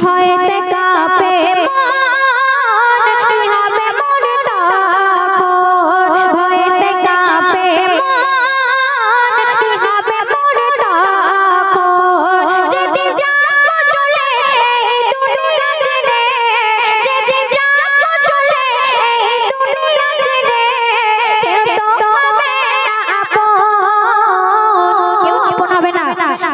ভয়েতে কাঁপে মন কি হবে মোর তখন ভয়েতে কাঁপে মন কি হবে মোর তখন যেদিন যাব চলে এই দুনিয়া ছেড়ে যেদিন যাব চলে এই দুনিয়া ছেড়ে কেউ তো হবে না আপন কেউ আপন হবে না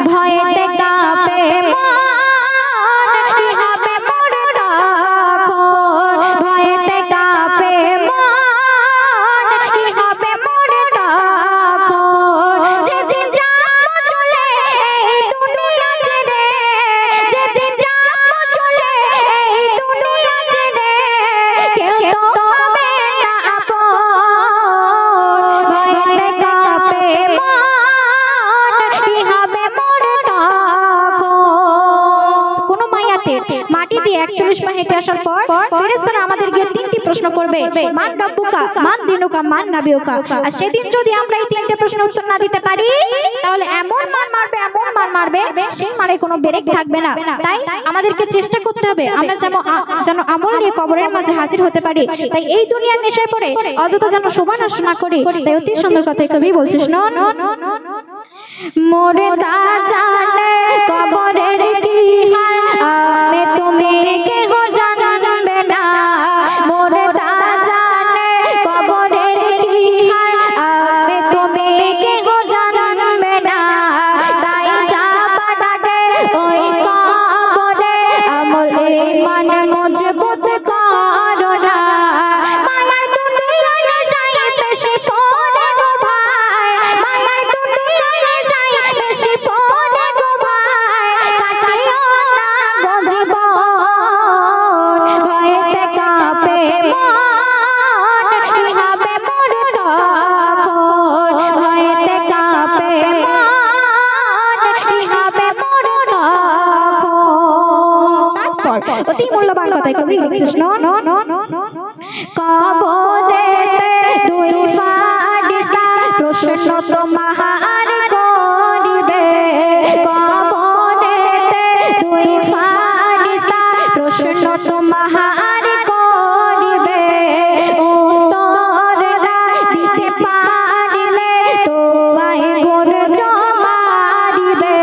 ভয়েতে কাঁপে মন কি হবে মোর তখন ভয়েতে কাঁপে মন কি হবে মোর তখন যেদিন যাব চলে এই দুনিয়া ছেড়ে যেদিন যাব চলে এই দুনিয়া ছেড়ে কেউ তো হবে না আপন ভয়েতে কাঁপে মন কি হবে মোর তখন। কোন মায়াতে মাটি দিয়ে 41 পা হেঁটে আসার পর ফেরেশতারা আমাদের গিয়ে তিনটি প্রশ্ন করবে, মান রব্বুকা, মান দিনুকা, মান নাবিয়ুকা। আর সেদিন যদি আমরা এই তিনটে প্রশ্নের উত্তর না দিতে পারি তাহলে এমন মান মারবে সেই মারে কোনো ব্রেক থাকবে না। তাই আমাদেরকে চেষ্টা করতে হবে আমরা যেন আমল নিয়ে কবরের মাঝে হাজির হতে পারি। তাই এই দুনিয়ার নেশায় পড়ে অযথা যেন সময় নষ্ট না করি। তাই অতি সুন্দর কথাই কবি বলছে, শুনুন। মোরে তা জানে কবরের কি হাল আমি তুমি কেহ জানবে না মোরে তা জানে কবরের কি হাল আমি তুমি কেহ জানবে না তাই যাবার আগে ওই কবরে আমল ঈমান মজবুত করো না মায়ার দুনিয়ায় নেশায় বেশি পড়ে গো ভাই মায়ার দুনিয়ায় নেশায় বেশি পড়ে গো ভাই কাটিও না গো জীবন ভয়েতে কাঁপে মন কি হবে মোর তখন ভয়েতে কাঁপে মন কি হবে মোর তখন। তারপর অতি মূল্যবান কথাই কবি লিখছে, শুনুন। কবরেতে দুই ফারিস্তা প্রশ্ন তোমার করিবে কবরেতে দুই ফারিস্তা প্রশ্ন তোমার করিবে উত্তরটা দিতে পারিলে তোমায় গুণ জমারিবে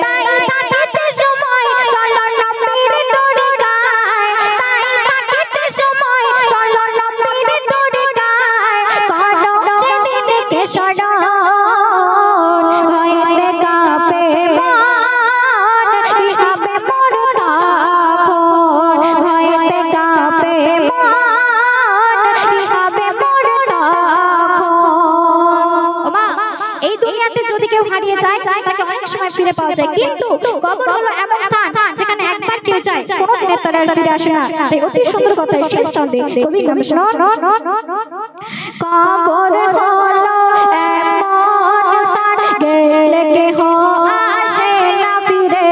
তাই থাকিতে সময় চলো নবীর তরিকায় তাই থাকিতে সময় চলো নবীর তরিকায় করো সেদিনকে স্মরণ ভয়েতে কাঁপে মন কি হবে মোর তখন ভয়েতে কাঁপে মন কি হবে মোর তখন। ওমা এই দুনিয়াতে যদি কেউ হারিয়ে যায় তাকে অনেক সময় ফিরে পাওয়া যায় কিন্তু কবর হলো এমন স্থান যেখানে একবার কেউ যায় কোনোদিনের তার আর ফিরে আসে না। তাই অতি সুন্দর কথা শেষ ছন্দে কবির নাম, শুনুন। কবর হলো এমন স্থান গেলে কেহ আসে না ফিরে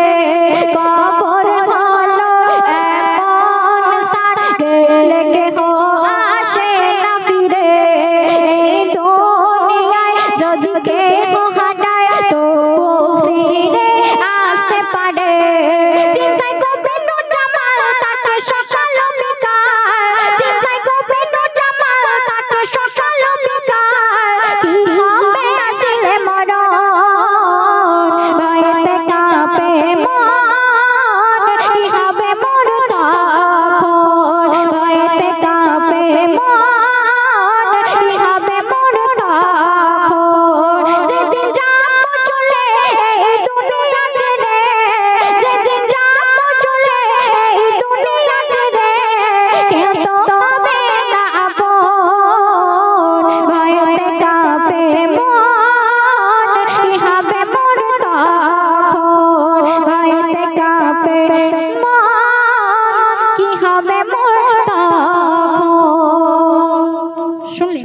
কবর হলো এমন স্থান গেলে কেহ আসে না ফিরে এই দুনিয়ায় যদি কেহ হারায় তবু ফিরে আসতে পারে চিন্তায় কবে জামাল তাকে সকাল বিকাল চিন্তায় কবে জামাল তাকে সকাল বিকাল কি হবে আসলে মরণ ভয়েতে কাঁপে মন কি হবে মোর তখন ভয়েতে কাঁপে মন কি হবে মোর তখন যেদিন যাব চলে এই দুনিয়া ছেড়ে যেদিন যাব চলে এই দুনিয়া ছেড়ে কেউ তো হবে না আপন ভয়েতে কাঁপে মন কি হবে মোর তখন ভয়েতে কাঁপে মন কি হবে মোর তখন। শুনলি